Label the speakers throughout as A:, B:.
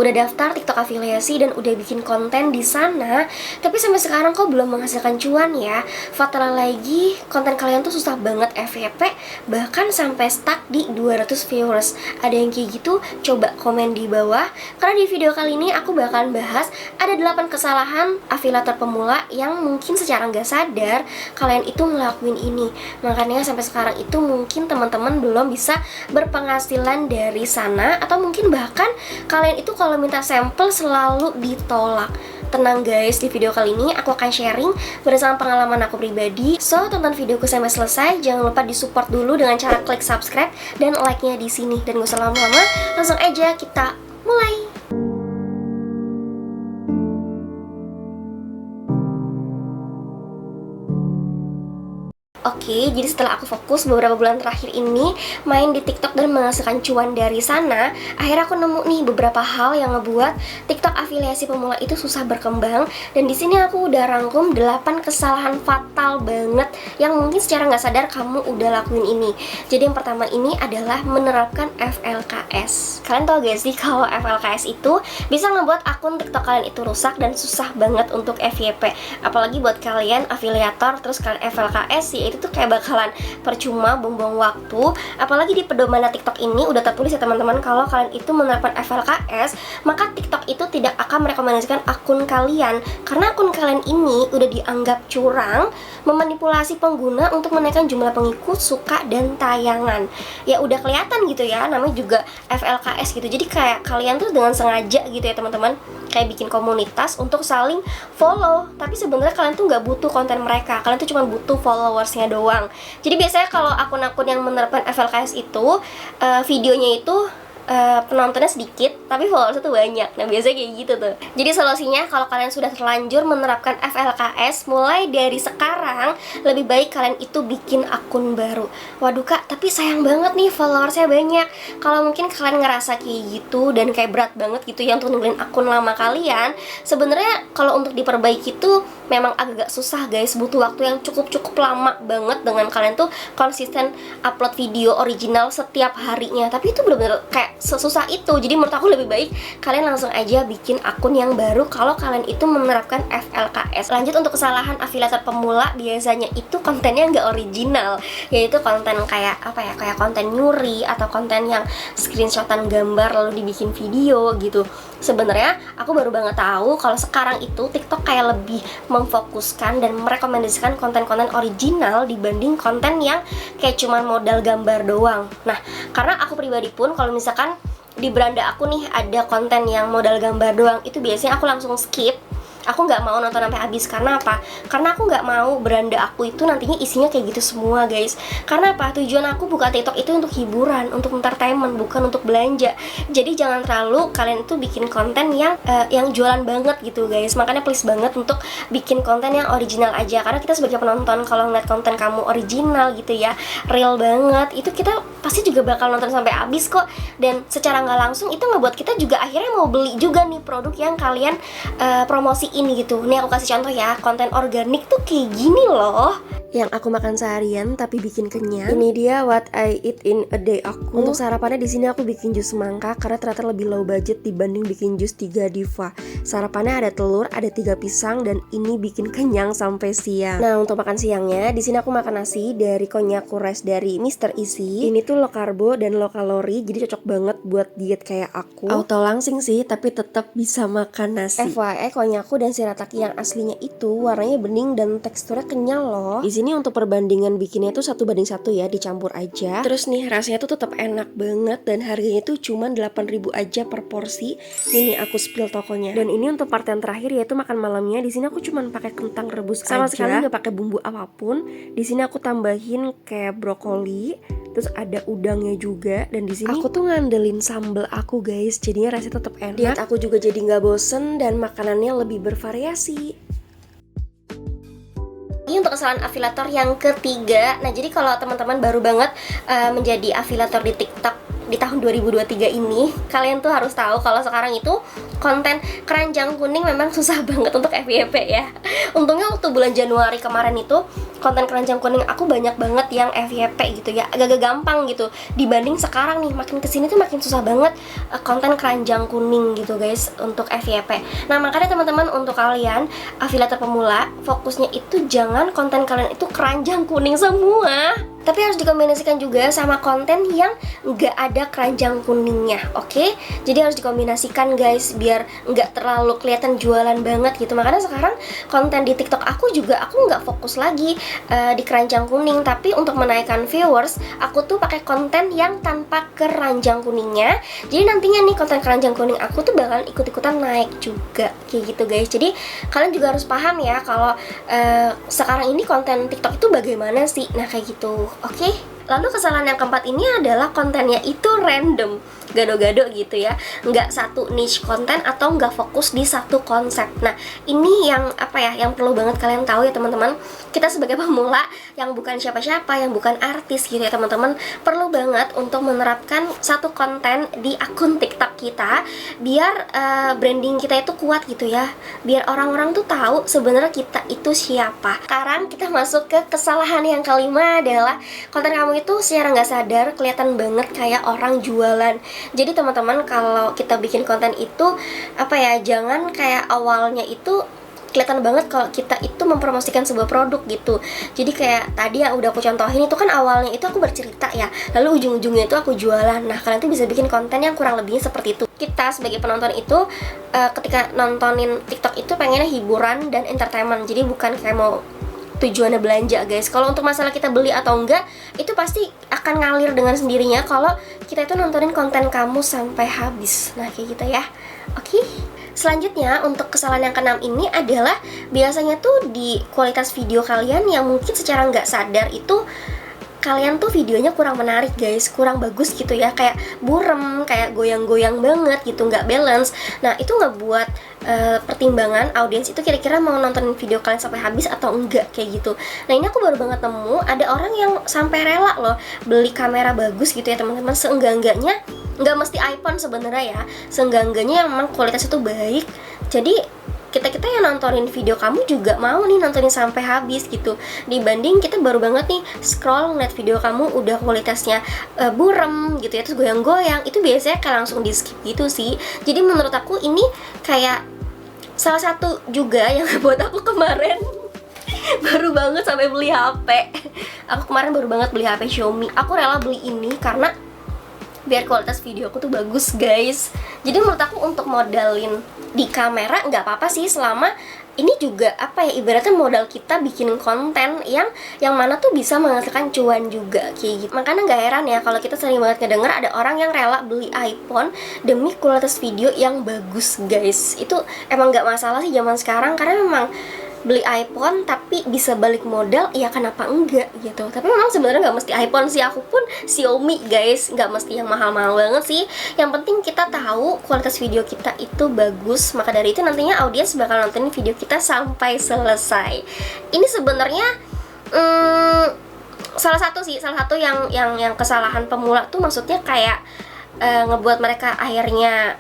A: udah daftar TikTok afiliasi dan udah bikin konten di sana, tapi sampai sekarang kok belum menghasilkan cuan ya. Fatal lagi, konten kalian tuh susah banget FYP, bahkan sampai stuck di 200 viewers. Ada yang kayak gitu? Coba komen di bawah. Karena di video kali ini aku bakalan bahas ada 8 kesalahan afiliator pemula yang mungkin secara nggak sadar kalian itu ngelakuin ini. Makanya sampai sekarang itu mungkin teman-teman belum bisa berpenghasilan dari sana, atau mungkin bahkan kalian itu kalau minta sampel selalu ditolak. Tenang guys, di video kali ini aku akan sharing berdasarkan pengalaman aku pribadi. So, tonton videoku sampai selesai. Jangan lupa disupport dulu dengan cara klik subscribe dan like-nya di sini. Dan gak usah lama-lama, langsung aja kita mulai. Oke, jadi setelah aku fokus beberapa bulan terakhir ini main di TikTok dan menghasilkan cuan dari sana, akhirnya aku nemu nih beberapa hal yang ngebuat TikTok afiliasi pemula itu susah berkembang. Dan di sini aku udah rangkum 8 kesalahan fatal banget yang mungkin secara nggak sadar kamu udah lakuin ini. Jadi yang pertama ini adalah menerapkan FLKS. Kalian tau gak sih kalau FLKS itu bisa ngebuat akun TikTok kalian itu rusak dan susah banget untuk FYP. Apalagi buat kalian afiliator terus kalian FLKS ya, itu tuh kayak bakalan percuma, buang-buang waktu. Apalagi di pedoman TikTok ini udah tertulis ya teman-teman, kalau kalian itu menerapkan FLKS, maka TikTok itu tidak akan merekomendasikan akun kalian, karena akun kalian ini udah dianggap curang, memanipulasi pengguna untuk menaikkan jumlah pengikut, suka, dan tayangan. Ya udah kelihatan gitu ya, namanya juga FLKS gitu. Jadi kayak kalian tuh dengan sengaja gitu ya teman-teman, kayak bikin komunitas untuk saling follow, tapi sebenarnya kalian tuh nggak butuh konten mereka, kalian tuh cuma butuh followersnya doang. Jadi biasanya kalau akun-akun yang menerapkan FLKS itu videonya itu penontonnya sedikit tapi followersnya tuh banyak. Nah biasanya kayak gitu tuh. Jadi solusinya kalau kalian sudah terlanjur menerapkan FLKS, mulai dari sekarang lebih baik kalian itu bikin akun baru. Waduh kak, tapi sayang banget nih followersnya banyak. Kalau mungkin kalian ngerasa kayak gitu dan kayak berat banget gitu ya untuk nungguin akun lama kalian, sebenarnya kalau untuk diperbaiki tuh memang agak susah guys, butuh waktu yang cukup lama banget dengan kalian tuh konsisten upload video original setiap harinya. Tapi itu bener-bener kayak sesusah itu. Jadi menurut aku lebih baik kalian langsung aja bikin akun yang baru kalau kalian itu menerapkan FLKS. Lanjut untuk kesalahan afiliator pemula, biasanya itu kontennya nggak original, yaitu konten kayak apa ya, kayak konten nyuri atau konten yang screenshotan gambar lalu dibikin video gitu. Sebenarnya aku baru banget tahu kalau sekarang itu TikTok kayak lebih memfokuskan dan merekomendasikan konten-konten original dibanding konten yang kayak cuman modal gambar doang. Nah, karena aku pribadi pun kalau misalkan di beranda aku nih ada konten yang modal gambar doang, itu biasanya aku langsung skip. Aku nggak mau nonton sampai habis. Karena apa? Karena aku nggak mau beranda aku itu nantinya isinya kayak gitu semua guys. Karena apa? Tujuan aku buka TikTok itu untuk hiburan, untuk entertainment, bukan untuk belanja. Jadi jangan terlalu kalian itu bikin konten yang jualan banget gitu guys. Makanya please banget untuk bikin konten yang original aja. Karena kita sebagai penonton kalau ngeliat konten kamu original gitu ya, real banget, itu kita pasti juga bakal nonton sampai habis kok. Dan secara nggak langsung itu ngebuat kita juga akhirnya mau beli juga nih produk yang kalian promosi ini gitu. Nih aku kasih contoh ya, konten organik tuh kayak gini loh, yang aku makan seharian tapi bikin kenyang. Ini dia what I eat in a day aku. Untuk sarapannya di sini aku bikin jus semangka karena ternyata lebih low budget dibanding bikin jus 3 diva. Sarapannya ada telur, ada 3 pisang, dan ini bikin kenyang sampai siang. Nah untuk makan siangnya di sini aku makan nasi dari Konnyaku Rice dari Mr. Easy. Ini tuh low karbo dan low kalori, jadi cocok banget buat diet kayak aku. Auto langsing sih tapi tetap bisa makan nasi. FYI Konnyaku dan shirataki yang aslinya itu warnanya bening dan teksturnya kenyal loh. Di sini untuk perbandingan bikinnya tuh 1:1 ya, dicampur aja. Terus nih rasanya tuh tetap enak banget dan harganya tuh cuma 8.000 aja per porsi. Ini aku spill tokonya. Dan ini untuk part yang terakhir yaitu makan malamnya. Di sini aku cuma pakai kentang rebus sama aja. Sama sekali nggak pakai bumbu apapun. Di sini aku tambahin kayak brokoli, terus ada udangnya juga. Dan di sini aku tuh ngandelin sambal aku guys, jadinya rasanya tetap enak. Diet aku juga jadi nggak bosen dan makanannya lebih bervariasi. Ini untuk kesalahan afiliator yang ketiga. Nah jadi kalau teman-teman baru banget menjadi afiliator di TikTok di tahun 2023 ini, kalian tuh harus tahu kalau sekarang itu konten keranjang kuning memang susah banget untuk FYP ya. Untungnya waktu bulan Januari kemarin itu konten keranjang kuning aku banyak banget yang FYP gitu ya, agak-agak gampang gitu. Dibanding sekarang nih, makin kesini tuh makin susah banget konten keranjang kuning gitu guys untuk FYP. Nah makanya teman-teman, untuk kalian afiliator pemula, fokusnya itu jangan konten kalian itu keranjang kuning semua, tapi harus dikombinasikan juga sama konten yang nggak ada keranjang kuningnya, oke? Jadi harus dikombinasikan guys, biar nggak terlalu kelihatan jualan banget gitu. Makanya sekarang konten di TikTok aku juga, aku nggak fokus lagi di keranjang kuning, tapi untuk menaikkan viewers, aku tuh pakai konten yang tanpa keranjang kuningnya. Jadi nantinya nih konten keranjang kuning aku tuh bakalan ikut-ikutan naik juga, kayak gitu guys. Jadi kalian juga harus paham ya kalau sekarang ini konten TikTok itu bagaimana sih. Nah kayak gitu. Oke, lalu kesalahan yang keempat ini adalah kontennya itu random, gado-gado gitu ya, nggak satu niche konten atau nggak fokus di satu konsep. Nah ini yang apa ya, yang perlu banget kalian tahu ya teman-teman. Kita sebagai pemula yang bukan siapa-siapa, yang bukan artis gitu ya teman-teman, perlu banget untuk menerapkan satu konten di akun TikTok kita, biar branding kita itu kuat gitu ya, biar orang-orang tuh tahu sebenarnya kita itu siapa. Sekarang kita masuk ke kesalahan yang kelima, adalah konten kamu itu secara nggak sadar kelihatan banget kayak orang jualan. Jadi teman-teman, kalau kita bikin konten itu apa ya, jangan kayak awalnya itu kelihatan banget kalau kita itu mempromosikan sebuah produk gitu. Jadi kayak tadi yang udah aku contohin itu kan, awalnya itu aku bercerita ya, lalu ujung-ujungnya itu aku jualan. Nah kalian tuh bisa bikin konten yang kurang lebihnya seperti itu. Kita sebagai penonton itu ketika nontonin TikTok itu pengennya hiburan dan entertainment, jadi bukan kayak mau tujuannya belanja guys. Kalau untuk masalah kita beli atau enggak, itu pasti akan ngalir dengan sendirinya kalau kita itu nontonin konten kamu sampai habis. Nah kayak gitu ya. Oke. Selanjutnya untuk kesalahan yang keenam ini adalah biasanya tuh di kualitas video kalian yang mungkin secara nggak sadar itu kalian tuh videonya kurang menarik guys, kurang bagus gitu ya, kayak burem, kayak goyang-goyang banget gitu, nggak balance. Nah itu ngebuat pertimbangan audiens itu kira-kira mau nonton video kalian sampai habis atau enggak, kayak gitu. Nah ini aku baru banget nemu ada orang yang sampai rela loh beli kamera bagus gitu ya teman-teman, seenggak-enggaknya, nggak mesti iPhone sebenarnya ya, seenggak-enggaknya yang memang kualitas itu baik. Jadi kita yang nontonin video kamu juga mau nih nontonin sampai habis gitu, dibanding kita baru banget nih scroll ngeliat video kamu udah kualitasnya burem gitu ya, terus goyang-goyang, itu biasanya kayak langsung di skip gitu sih. Jadi menurut aku ini kayak salah satu juga yang buat aku kemarin baru banget sampai beli HP. Aku kemarin baru banget beli HP Xiaomi. Aku rela beli ini karena biar kualitas video aku tuh bagus guys. Jadi menurut aku untuk modalin di kamera nggak apa-apa sih, selama ini juga apa ya, ibaratnya modal kita bikin konten yang mana tuh bisa menghasilkan cuan juga, kayak gitu. Makanya nggak heran ya kalau kita sering banget ngedenger ada orang yang rela beli iPhone demi kualitas video yang bagus guys. Itu emang nggak masalah sih zaman sekarang, karena memang beli iPhone tapi bisa balik modal, ya kenapa enggak gitu. Tapi memang sebenarnya nggak mesti iPhone sih, aku pun Xiaomi guys, nggak mesti yang mahal-mahal banget sih. Yang penting kita tahu kualitas video kita itu bagus, maka dari itu nantinya audiens bakal nontonin video kita sampai selesai. Ini sebenarnya salah satu yang kesalahan pemula tuh, maksudnya kayak ngebuat mereka akhirnya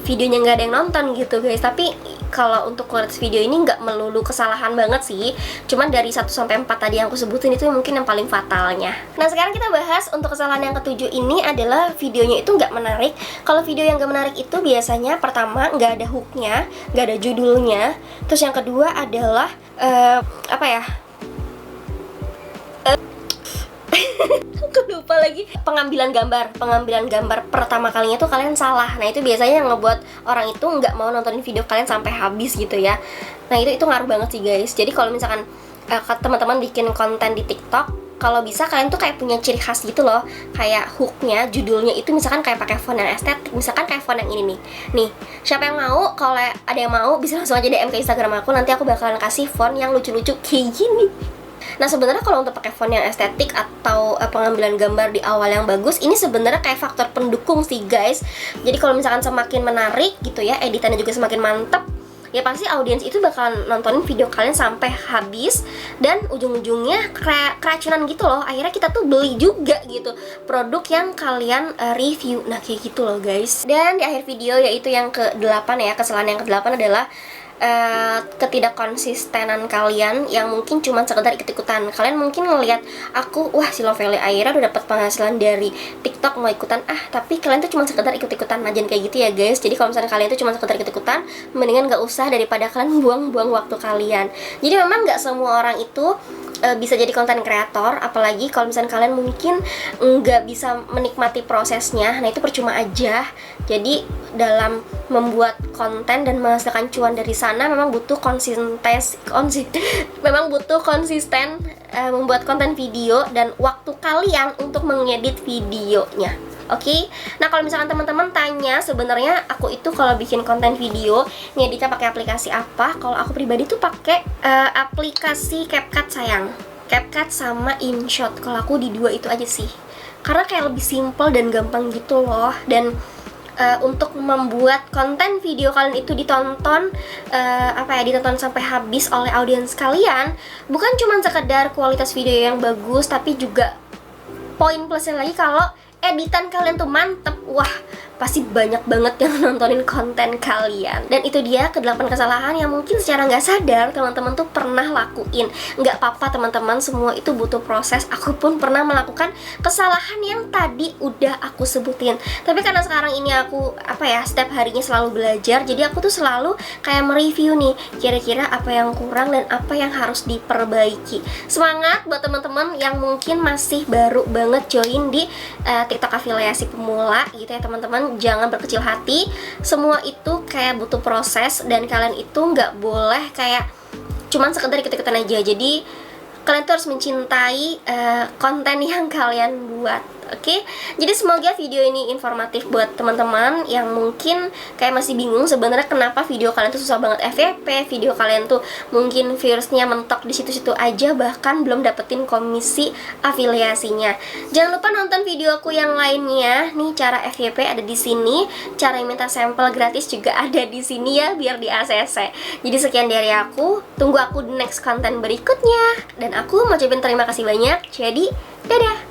A: videonya nggak ada yang nonton gitu guys. Tapi kalau untuk kualitas video ini nggak melulu kesalahan banget sih, cuman dari 1-4 tadi yang aku sebutin itu mungkin yang paling fatalnya. Nah sekarang kita bahas untuk kesalahan yang ketujuh ini adalah videonya itu nggak menarik. Kalau video yang nggak menarik itu biasanya pertama nggak ada hooknya, nggak ada judulnya. Terus yang kedua adalah apa ya, aku lupa lagi, pengambilan gambar pertama kalinya tuh kalian salah. Nah itu biasanya yang ngebuat orang itu nggak mau nontonin video kalian sampai habis gitu ya. Nah itu ngaruh banget sih guys. Jadi kalau misalkan teman-teman bikin konten di TikTok, kalau bisa kalian tuh kayak punya ciri khas gitu loh, kayak hooknya, judulnya itu misalkan kayak pakai font yang estetik, misalkan kayak font yang ini nih. Siapa yang mau, kalau ada yang mau bisa langsung aja DM ke Instagram aku, nanti aku bakalan kasih font yang lucu-lucu kayak gini. Nah sebenarnya kalau untuk pakai font yang estetik atau pengambilan gambar di awal yang bagus, ini sebenarnya kayak faktor pendukung sih guys. Jadi kalau misalkan semakin menarik gitu ya, editannya juga semakin mantep, ya pasti audiens itu bakal nontonin video kalian sampai habis, dan ujung-ujungnya keracunan gitu loh. Akhirnya kita tuh beli juga gitu produk yang kalian review. Nah kayak gitu loh guys. Dan di akhir video, yaitu yang ke-8 ya, kesalahan yang ke-8 adalah ketidakkonsistenan kalian yang mungkin cuma sekedar ikut-ikutan. Kalian mungkin ngelihat aku, wah si Lovely Aira udah dapat penghasilan dari TikTok, mau ikutan tapi kalian tuh cuma sekedar ikut-ikutan aja, kayak gitu ya guys. Jadi kalau misalnya kalian tuh cuma sekedar ikut-ikutan, mendingan gak usah daripada kalian buang-buang waktu kalian. Jadi memang gak semua orang itu bisa jadi konten kreator, apalagi kalau misalnya kalian mungkin nggak bisa menikmati prosesnya, nah itu percuma aja. Jadi dalam membuat konten dan menghasilkan cuan dari sana memang butuh memang butuh konsisten membuat konten video dan waktu kalian untuk mengedit videonya. Oke, nah kalau misalkan teman-teman tanya sebenarnya aku itu kalau bikin konten video ngeditnya pakai aplikasi apa? Kalau aku pribadi tuh pakai aplikasi CapCut sayang, CapCut sama InShot. Kalau aku di dua itu aja sih, karena kayak lebih simple dan gampang gitu loh. Dan untuk membuat konten video kalian itu ditonton ditonton sampai habis oleh audiens kalian, bukan cuma sekedar kualitas video yang bagus, tapi juga poin plusnya lagi kalau editan kalian tuh mantep, wah pasti banyak banget yang nontonin konten kalian. Dan itu dia ke-8 kesalahan yang mungkin secara nggak sadar teman-teman tuh pernah lakuin. Nggak apa-apa teman-teman, semua itu butuh proses. Aku pun pernah melakukan kesalahan yang tadi udah aku sebutin. Tapi karena sekarang ini aku setiap harinya selalu belajar, jadi aku tuh selalu kayak mereview nih, kira-kira apa yang kurang dan apa yang harus diperbaiki. Semangat buat teman-teman yang mungkin masih baru banget join di TikTok afiliasi pemula gitu ya teman-teman. Jangan berkecil hati, semua itu kayak butuh proses dan kalian itu nggak boleh kayak cuman sekedar ikut-ikutan aja. Jadi kalian tuh harus mencintai konten yang kalian buat. Oke, jadi semoga video ini informatif buat teman-teman yang mungkin kayak masih bingung sebenarnya kenapa video kalian tuh susah banget FYP, video kalian tuh mungkin viewersnya mentok di situ-situ aja, bahkan belum dapetin komisi afiliasinya. Jangan lupa nonton video aku yang lainnya. Nih cara FYP ada di sini, cara minta sampel gratis juga ada di sini ya, biar di ACC. Jadi sekian dari aku, tunggu aku di next konten berikutnya. Dan aku mau ucapin terima kasih banyak. Jadi dadah.